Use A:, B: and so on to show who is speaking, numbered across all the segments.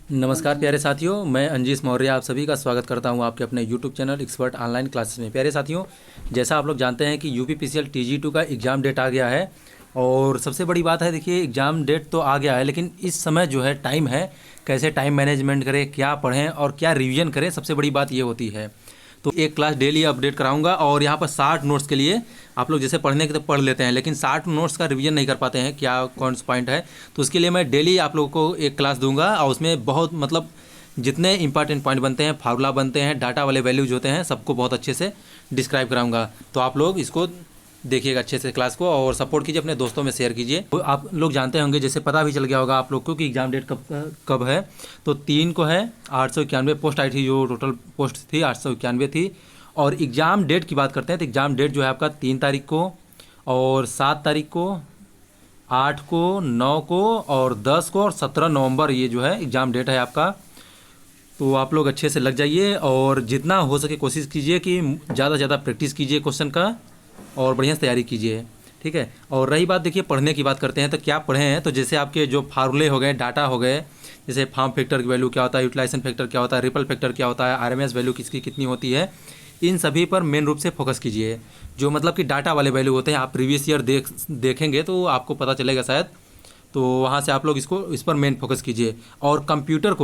A: नमस्कार प्यारे साथियों, मैं अंजीश मौर्य आप सभी का स्वागत करता हूं आपके अपने YouTube channel expert online classes में। प्यारे साथियों, जैसा आप लोग जानते हैं कि यूपीपीसीएल TG2 का एग्ज़ाम डेट आ गया है। और सबसे बड़ी बात है, देखिए एग्ज़ाम डेट तो आ गया है, लेकिन इस समय जो है टाइम है, कैसे टाइम मैनेजमेंट करें, क्या पढ़ें और क्या रिवीजन करें, सबसे बड़ी बात ये होती है। तो एक क्लास डेली अपडेट कराऊंगा और यहाँ पर 60 नोट्स के लिए आप लोग जैसे पढ़ने के तो पढ़ लेते हैं, लेकिन 60 नोट्स का रिवीजन नहीं कर पाते हैं, क्या कौन सा पॉइंट है। तो उसके लिए मैं डेली आप लोगों को एक क्लास दूंगा और उसमें बहुत जितने इंपॉर्टेंट पॉइंट बनते हैं, फार्मूला बनते हैं, डाटा वाले वैल्यूज होते हैं, सबको बहुत अच्छे से डिस्क्राइब कराऊंगा। तो आप लोग इसको देखिएगा अच्छे से क्लास को और सपोर्ट कीजिए, अपने दोस्तों में शेयर कीजिए। तो आप लोग जानते होंगे, जैसे पता भी चल गया होगा आप लोग को कि एग्ज़ाम डेट कब है। तो 3 को है, 891 पोस्ट आई थी, जो टोटल पोस्ट थी 891 थी। और एग्ज़ाम डेट की बात करते हैं तो एग्ज़ाम डेट जो है आपका 3 तारीख को और 7 तारीख को, 8 को, 9 को और 10 को और 17 नवंबर ये जो है एग्ज़ाम डेट है आपका। तो आप लोग अच्छे से लग जाइए और जितना हो सके कोशिश कीजिए कि ज़्यादा से ज़्यादा प्रैक्टिस कीजिए क्वेश्चन का और बढ़िया से तैयारी कीजिए, ठीक है। और रही बात, देखिए पढ़ने की बात करते हैं तो क्या पढ़े हैं। तो जैसे आपके जो फार्मूले हो गए, डाटा हो गए, जैसे फार्म फैक्टर की वैल्यू क्या होता है, यूटिलाइजेशन फैक्टर क्या होता है, रिपल फैक्टर क्या होता है, आरएमएस वैल्यू किसकी कितनी होती है, इन सभी पर मेन रूप से फोकस कीजिए। जो कि डाटा वाले वैल्यू होते हैं, आप प्रीवियस ईयर देखेंगे तो आपको पता चलेगा शायद। तो वहाँ से आप लोग इस पर मेन फोकस कीजिए। और कंप्यूटर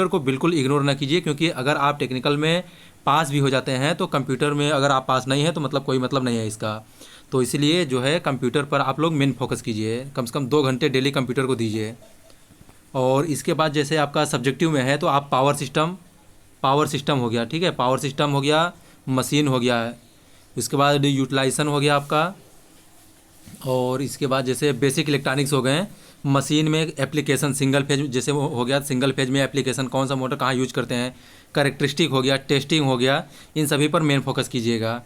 A: को बिल्कुल इग्नोर ना कीजिए, क्योंकि अगर आप टेक्निकल में पास भी हो जाते हैं तो कंप्यूटर में अगर आप पास नहीं हैं तो कोई मतलब नहीं है इसका। तो इसलिए जो है कंप्यूटर पर आप लोग मेन फोकस कीजिए, कम से कम 2 घंटे डेली कंप्यूटर को दीजिए। और इसके बाद जैसे आपका सब्जेक्टिव में है तो आप पावर सिस्टम हो गया, ठीक है, पावर सिस्टम हो गया, मशीन हो गया है, उसके बाद यूटिलाइजेशन हो गया आपका। और इसके बाद जैसे बेसिक इलेक्ट्रॉनिक्स हो गए, मशीन में एप्लीकेशन सिंगल फेज जैसे हो गया, सिंगल फेज में एप्लीकेशन कौन सा मोटर कहाँ यूज करते हैं, करेक्टरिस्टिक हो गया, टेस्टिंग हो गया, इन सभी पर मेन फोकस कीजिएगा।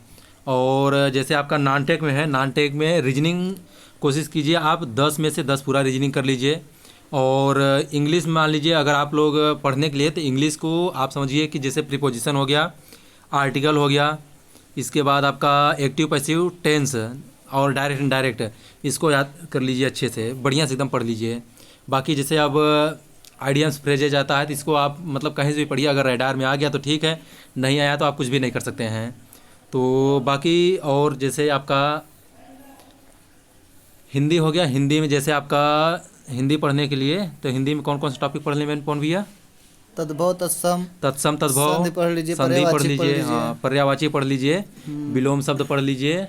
A: और जैसे आपका नॉन टेक में है, नॉन टेक में रीजनिंग कोशिश कीजिए आप 10 में से 10 पूरा रीजनिंग कर लीजिए। और इंग्लिश मान लीजिए अगर आप लोग पढ़ने के लिए, तो इंग्लिश को आप समझिए कि जैसे प्रीपोजिशन हो गया, आर्टिकल हो गया, इसके बाद आपका एक्टिव पैसिव टेंस और डायरेक्ट इनडायरेक्ट, इसको याद कर लीजिए अच्छे से, बढ़िया से एकदम पढ़ लीजिए। बाकी जैसे अब आइडियम्स फ्रेजेज आता है तो इसको आप कहीं से भी पढ़िए, अगर रडार में आ गया तो ठीक है, नहीं आया तो आप कुछ भी नहीं कर सकते हैं। तो बाकी और जैसे आपका हिंदी हो गया, हिंदी में जैसे आपका हिंदी पढ़ने के लिए तो हिंदी में कौन कौन से टॉपिक पढ़ने में कौन भैया?
B: तद्भव, तत्सम,
A: तत्भव
B: संधि पढ़ लीजिए,
A: संधि पढ़
B: पर्यायवाची पढ़
A: लीजिए,
B: लीजिए।
A: हाँ पर्यायवाची पढ़ लीजिए, विलोम शब्द पढ़ लीजिए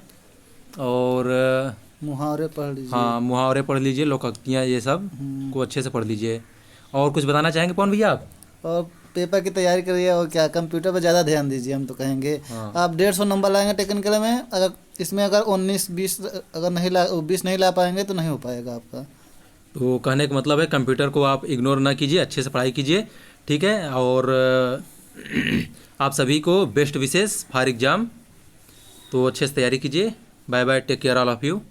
A: और
B: मुहावरे पढ़ लीजिए।
A: हाँ मुहावरे पढ़ लीजिए, लोकोक्तियाँ, ये सब को अच्छे से पढ़ लीजिए। और कुछ बताना चाहेंगे कौन भैया आप?
B: और पेपर की तैयारी करिए और क्या, कंप्यूटर पर ज़्यादा ध्यान दीजिए, हम तो कहेंगे।
A: हाँ।
B: आप 150 नंबर लाएंगे टेक्निकल में, अगर इसमें अगर 19-20 अगर नहीं ला 20 नहीं ला पाएंगे तो नहीं हो पाएगा आपका।
A: तो कहने का मतलब है कंप्यूटर को आप इग्नोर ना कीजिए, अच्छे से पढ़ाई कीजिए, ठीक है। और आप सभी को बेस्ट विशेस फॉर एग्ज़ाम। तो अच्छे से तैयारी कीजिए। Bye bye, take care all of you.